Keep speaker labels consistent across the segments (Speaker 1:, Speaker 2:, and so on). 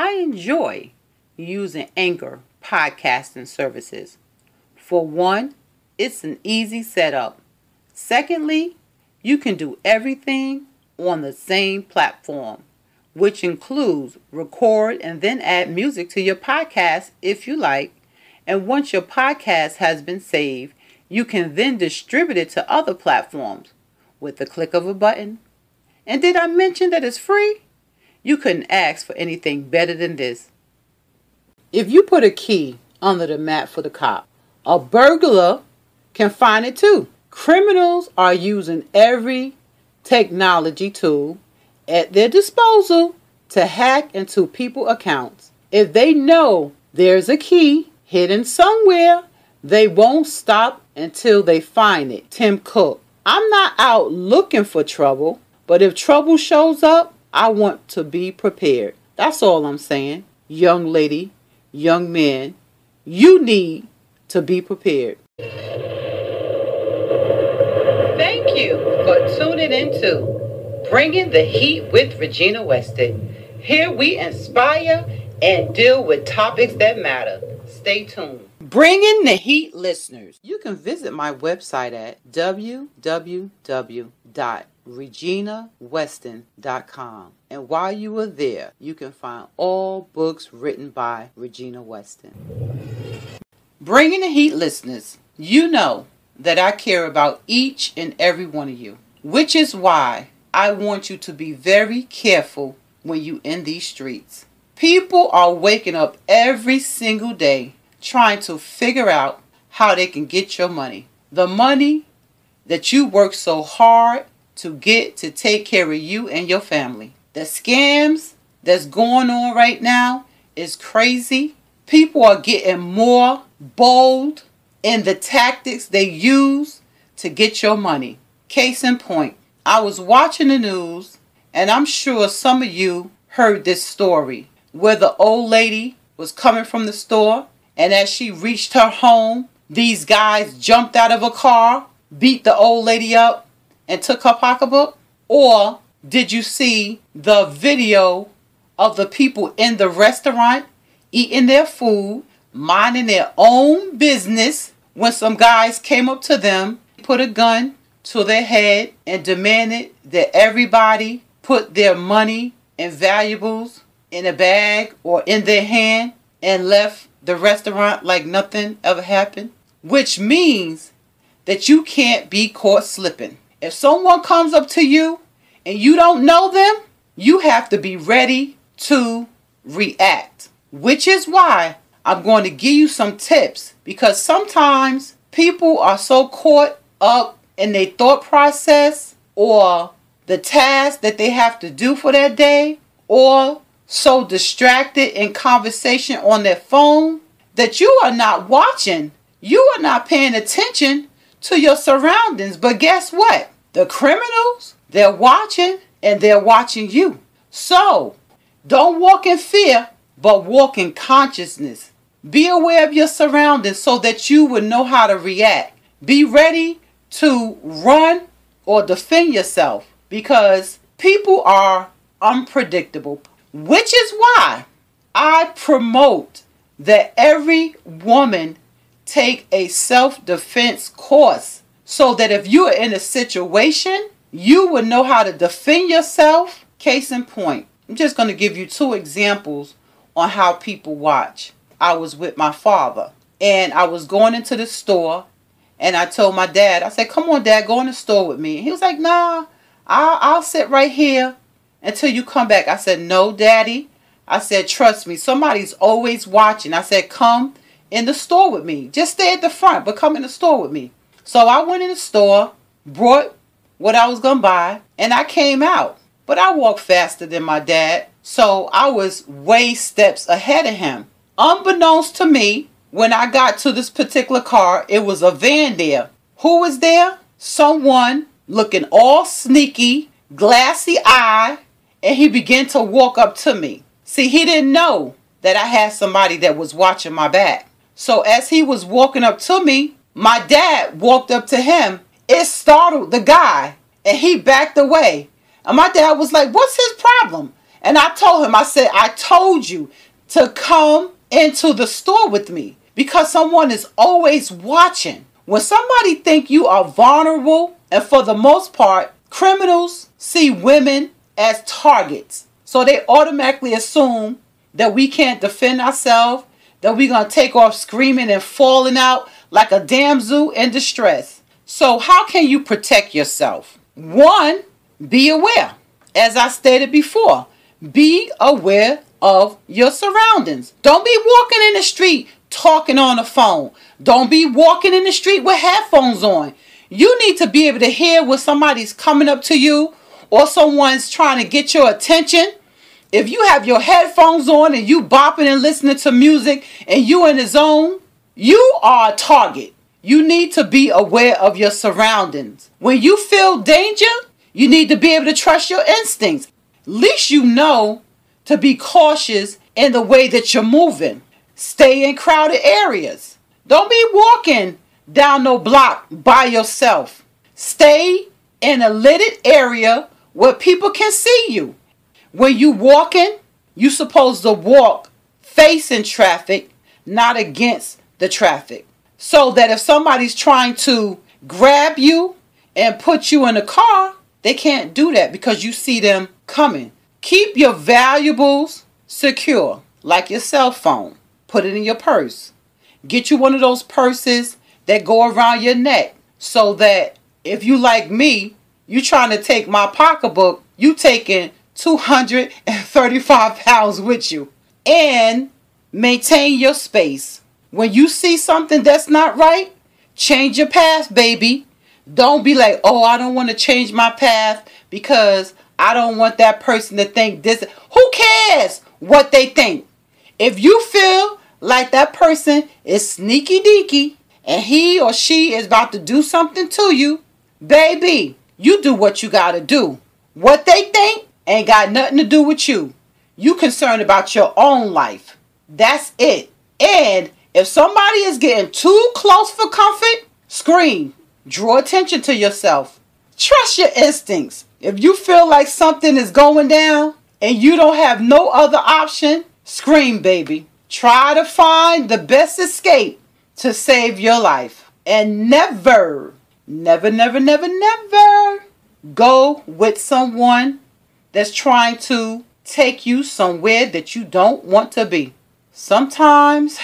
Speaker 1: I enjoy using Anchor podcasting services. For one, it's an easy setup. Secondly, you can do everything on the same platform, which includes record and then add music to your podcast if you like. And once your podcast has been saved, you can then distribute it to other platforms with the click of a button. And did I mention that it's free? You couldn't ask for anything better than this. If you put a key under the mat for the cop, a burglar can find it too. Criminals are using every technology tool at their disposal to hack into people's accounts. If they know there's a key hidden somewhere, they won't stop until they find it. Tim Cook. I'm not out looking for trouble, but if trouble shows up, I want to be prepared. That's all I'm saying. Young lady, young man, you need to be prepared. Thank you for tuning into Bringing the Heat with Regina Redmond. Here we inspire and deal with topics that matter. Stay tuned. Bringing the Heat listeners. You can visit my website at www.reginaweston.com. And while you are there, you can find all books written by Regina Redmond. Bringing the Heat listeners, you know that I care about each and every one of you, which is why I want you to be very careful when you in these streets. People are waking up every single day trying to figure out how they can get your money. The money that you work so hard to get to take care of you and your family. The scams that's going on right now is crazy. People are getting more bold in the tactics they use to get your money. Case in point, I was watching the news and I'm sure some of you heard this story where the old lady was coming from the store, and as she reached her home, these guys jumped out of a car, beat the old lady up, and took her pocketbook? Or did you see the video of the people in the restaurant eating their food, minding their own business, when some guys came up to them, put a gun to their head, and demanded that everybody put their money and valuables in a bag or in their hand and left the restaurant like nothing ever happened? Which means that you can't be caught slipping. If someone comes up to you and you don't know them, you have to be ready to react. Which is why I'm going to give you some tips, because sometimes people are so caught up in their thought process or the task that they have to do for that day, or so distracted in conversation on their phone that you are not watching. You are not paying attention to your surroundings. But guess what? The criminals, they're watching, and they're watching you. So don't walk in fear, but walk in consciousness. Be aware of your surroundings so that you will know how to react. Be ready to run or defend yourself, because people are unpredictable. Which is why I promote that every woman take a self-defense course, so that if you are in a situation, you will know how to defend yourself. Case in point, I'm just going to give you 2 examples on how people watch. I was with my father and I was going into the store, and I told my dad, I said, come on, Dad, go in the store with me. And he was like, nah, I'll sit right here until you come back. I said, no, Daddy. I said, trust me, somebody's always watching. I said, come in the store with me. Just stay at the front, but come in the store with me. So I went in the store, brought what I was going to buy, and I came out. But I walked faster than my dad, so I was way steps ahead of him. Unbeknownst to me, when I got to this particular car, it was a van there. Who was there? Someone looking all sneaky, glassy eye, and he began to walk up to me. See, he didn't know that I had somebody that was watching my back. So as he was walking up to me, my dad walked up to him. It startled the guy, and he backed away. And my dad was like, what's his problem? And I told him, I said, I told you to come into the store with me because someone is always watching. When somebody think you are vulnerable, and for the most part, criminals see women as targets. So they automatically assume that we can't defend ourselves, that we're going to take off screaming and falling out like a damsel in distress. So how can you protect yourself? One, be aware. As I stated before, be aware of your surroundings. Don't be walking in the street talking on the phone. Don't be walking in the street with headphones on. You need to be able to hear when somebody's coming up to you or someone's trying to get your attention. If you have your headphones on and you bopping and listening to music and you in the zone, you are a target. You need to be aware of your surroundings. When you feel danger, you need to be able to trust your instincts. At least you know to be cautious in the way that you're moving. Stay in crowded areas. Don't be walking down no block by yourself. Stay in a lit area where people can see you. When you walking, you're supposed to walk facing traffic, not against the traffic. So that if somebody's trying to grab you and put you in a car, they can't do that because you see them coming. Keep your valuables secure, like your cell phone. Put it in your purse. Get you one of those purses that go around your neck so that if you like me, you trying to take my pocketbook, you taking 235 pounds with you. And maintain your space. When you see something that's not right, change your path, baby. Don't be like, oh, I don't want to change my path because I don't want that person to think this. Who cares what they think? If you feel like that person is sneaky deaky and he or she is about to do something to you, baby, you do what you got to do. What they think ain't got nothing to do with you. You concerned about your own life. That's it. And if somebody is getting too close for comfort, scream. Draw attention to yourself. Trust your instincts. If you feel like something is going down and you don't have no other option, scream, baby. Try to find the best escape to save your life. And never, never, never, never, never go with someone that's trying to take you somewhere that you don't want to be. Sometimes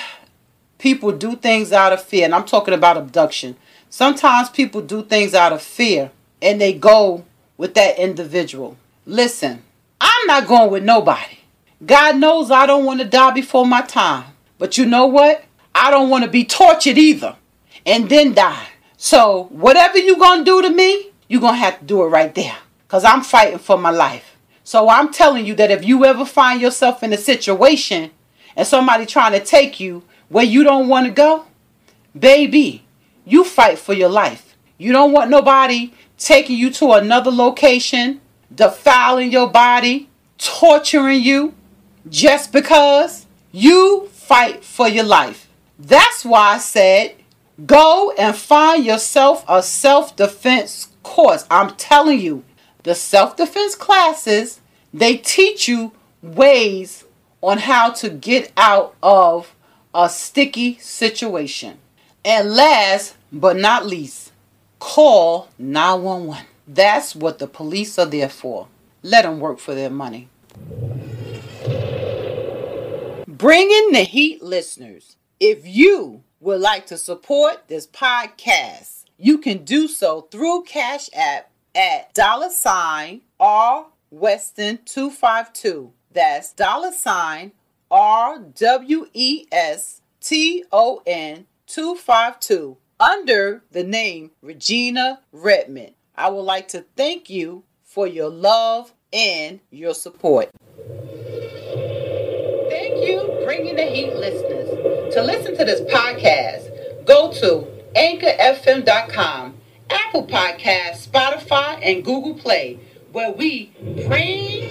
Speaker 1: people do things out of fear, and I'm talking about abduction. Sometimes people do things out of fear, and they go with that individual. Listen, I'm not going with nobody. God knows I don't want to die before my time. But you know what? I don't want to be tortured either and then die. So whatever you're going to do to me, you're going to have to do it right there because I'm fighting for my life. So I'm telling you that if you ever find yourself in a situation and somebody trying to take you where you don't want to go, baby, you fight for your life. You don't want nobody taking you to another location, defiling your body, torturing you just because. You fight for your life. That's why I said go and find yourself a self-defense course. I'm telling you, the self-defense classes, they teach you ways on how to get out of a sticky situation. And last but not least, call 911. That's what the police are there for. Let them work for their money. Bringing the heat, listeners. If you would like to support this podcast, you can do so through Cash App at $RWeston252. That's $RWeston252 under the name Regina Redmond. I would like to thank you for your love and your support. Thank you, Bringing the Heat listeners. To listen to this podcast, go to anchorfm.com, Apple Podcasts, Spotify, and Google Play, where we bring